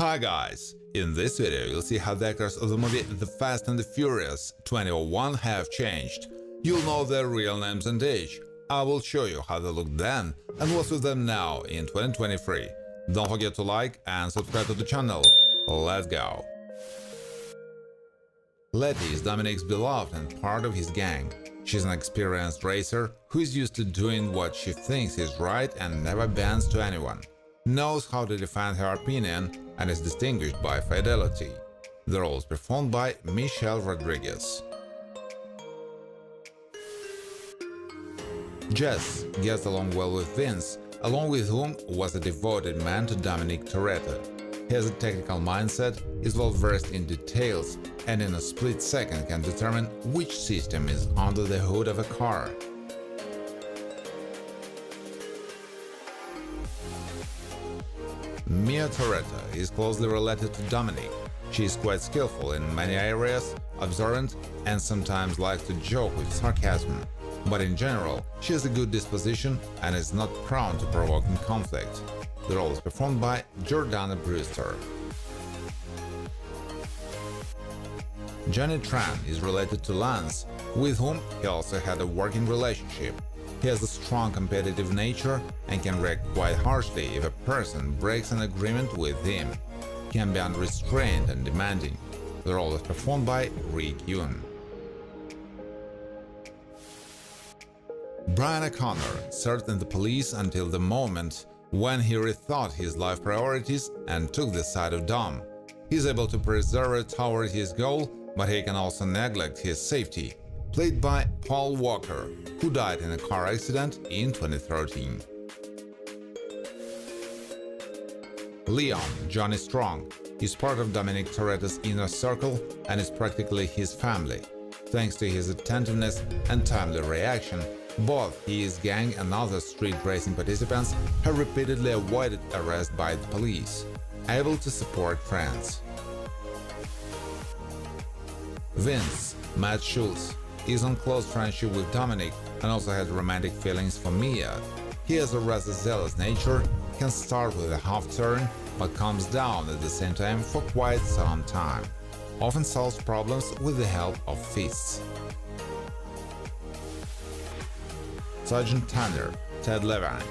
Hi guys! In this video you'll see how the actors of the movie The Fast and the Furious 2001 have changed. You'll know their real names and age. I will show you how they looked then and what's with them now in 2023. Don't forget to like and subscribe to the channel. Let's go! Letty is Dominic's beloved and part of his gang. She's an experienced racer who is used to doing what she thinks is right and never bends to anyone. Knows how to defend her opinion and is distinguished by fidelity. The role is performed by Michelle Rodriguez. Jess gets along well with Vince, along with whom was a devoted man to Dominic Toretto. He has a technical mindset, is well versed in details, and in a split second can determine which system is under the hood of a car. Mia Toretto is closely related to Dominic. She is quite skillful in many areas, observant, and sometimes likes to joke with sarcasm. But in general, she has a good disposition and is not prone to provoking conflict. The role is performed by Jordana Brewster. Johnny Tran is related to Lance, with whom he also had a working relationship. He has a strong competitive nature and can react quite harshly if a person breaks an agreement with him. He can be unrestrained and demanding. The role is performed by Rick Yoon. Brian O'Connor served in the police until the moment when he rethought his life priorities and took the side of Dom. He is able to persevere toward his goal, but he can also neglect his safety. Played by Paul Walker, who died in a car accident in 2013. Leon, Johnny Strong, is part of Dominic Toretto's inner circle and is practically his family. Thanks to his attentiveness and timely reaction, both his gang and other street racing participants have repeatedly avoided arrest by the police, able to support friends. Vince, Matt Schultz, is on close friendship with Dominic and also has romantic feelings for Mia. He has a rather zealous nature, can start with a half-turn, but calms down at the same time for quite some time. Often solves problems with the help of fists. Sergeant Tanner, Ted Levine,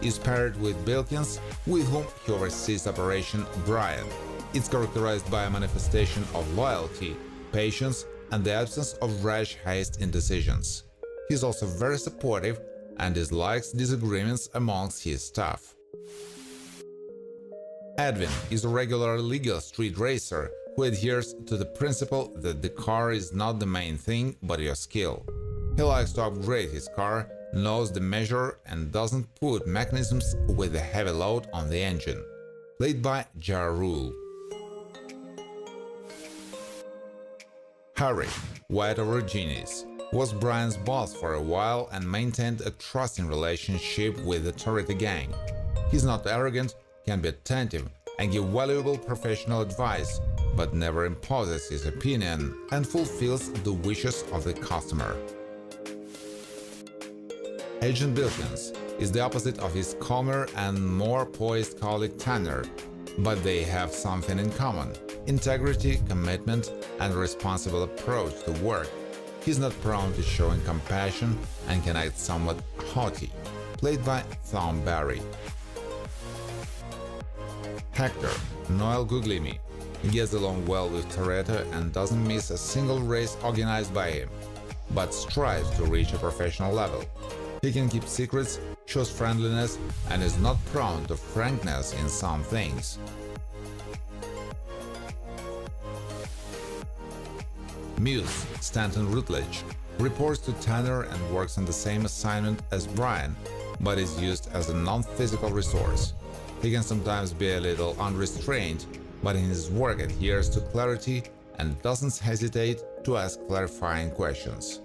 is paired with Bilkins, with whom he oversees Operation Brian. It's characterized by a manifestation of loyalty, patience, and the absence of rash haste in decisions. He's also very supportive and dislikes disagreements amongst his staff. Edwin is a regular legal street racer who adheres to the principle that the car is not the main thing but your skill. He likes to upgrade his car, knows the measure and doesn't put mechanisms with a heavy load on the engine. Played by Ja Rule. Harry, Wyatt Origines, was Brian's boss for a while and maintained a trusting relationship with the Toretto gang. He's not arrogant, can be attentive and give valuable professional advice, but never imposes his opinion and fulfills the wishes of the customer. Agent Bilkins is the opposite of his calmer and more poised colleague Tanner, but they have something in common: integrity, commitment, and a responsible approach to work. He's not prone to showing compassion and can act somewhat haughty. Played by Thom Barry. Hector, Noel Guglielmi, gets along well with Toretto and doesn't miss a single race organized by him, but strives to reach a professional level. He can keep secrets, shows friendliness, and is not prone to frankness in some things. Muse, Stanton Rutledge, reports to Tanner and works on the same assignment as Brian, but is used as a non-physical resource. He can sometimes be a little unrestrained, but in his work adheres to clarity and doesn't hesitate to ask clarifying questions.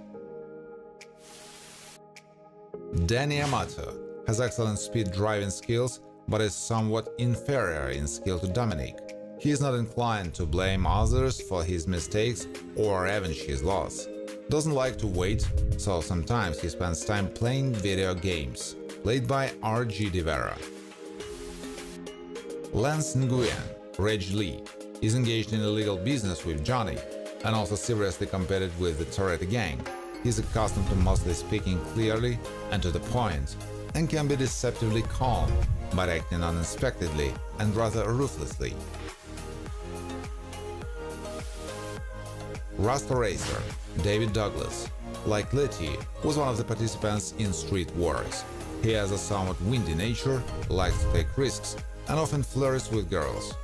Danny Amato has excellent speed driving skills, but is somewhat inferior in skill to Dominic. He is not inclined to blame others for his mistakes or avenge his loss. Doesn't like to wait, so sometimes he spends time playing video games. Played by R.G. De Vera. Lance Nguyen Reg Lee, is engaged in illegal business with Johnny and also seriously competed with the Toretto gang. He's accustomed to mostly speaking clearly and to the point, and can be deceptively calm, but acting unexpectedly and rather ruthlessly. Rasta Racer, David Douglas, like Letty, was one of the participants in Street Wars. He has a somewhat windy nature, likes to take risks, and often flirts with girls.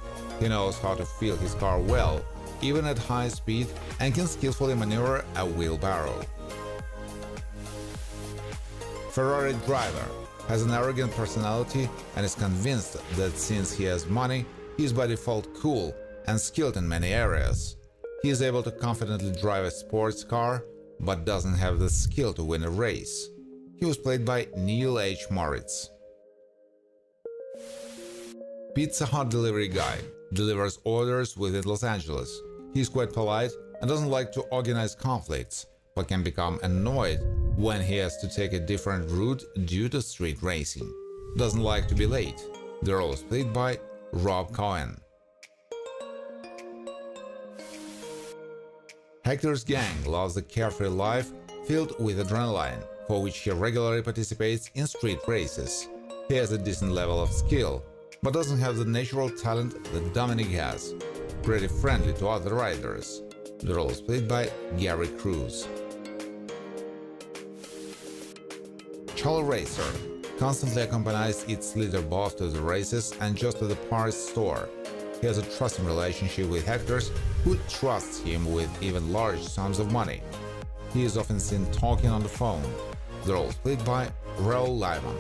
He knows how to feel his car well, even at high speed, and can skillfully maneuver a wheelbarrow. Ferrari driver has an arrogant personality and is convinced that since he has money, he is by default cool and skilled in many areas. He is able to confidently drive a sports car, but doesn't have the skill to win a race. He was played by Neil H. Moritz. Pizza Hut delivery guy delivers orders within Los Angeles. He's quite polite and doesn't like to organize conflicts, but can become annoyed when he has to take a different route due to street racing. Doesn't like to be late. The role is played by Rob Cohen. Hector's gang loves a carefree life filled with adrenaline, for which he regularly participates in street races. He has a decent level of skill, but doesn't have the natural talent that Dominic has. Pretty friendly to other riders. The role is played by Gary Cruz. Charlie Racer constantly accompanies its leader both to the races and just to the parts store. He has a trusting relationship with Hector, who trusts him with even large sums of money. He is often seen talking on the phone. The role is played by Raoul Lyman.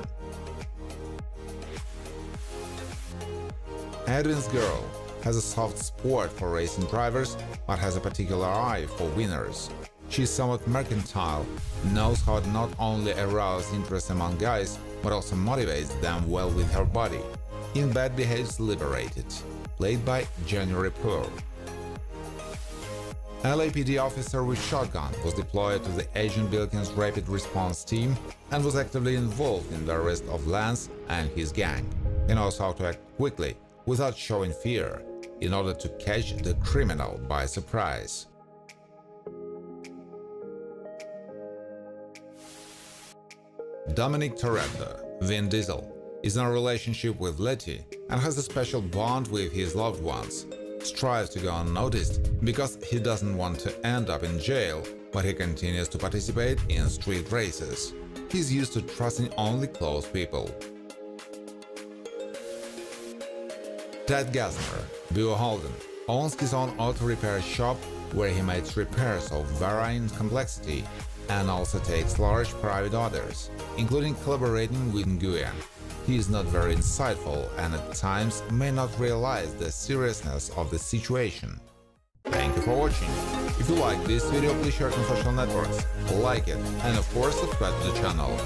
Edwin's girl has a soft spot for racing drivers, but has a particular eye for winners. She is somewhat mercantile, knows how to not only arouse interest among guys, but also motivates them well with her body. In bed behaves liberated, played by January Poor. LAPD officer with shotgun was deployed to the Agent Bilkins Rapid Response Team and was actively involved in the arrest of Lance and his gang. He knows how to act quickly, without showing fear, in order to catch the criminal by surprise. Dominic Toretto, Vin Diesel, is in a relationship with Letty and has a special bond with his loved ones. Strives to go unnoticed because he doesn't want to end up in jail, but he continues to participate in street races. He's used to trusting only close people. Ted Gassner, Beau Holden, owns his own auto repair shop where he makes repairs of varying complexity and also takes large private orders, including collaborating with Nguyen. He is not very insightful and at times may not realize the seriousness of the situation. Thank you for watching. If you like this video, please share it on social networks, like it, and of course subscribe to the channel.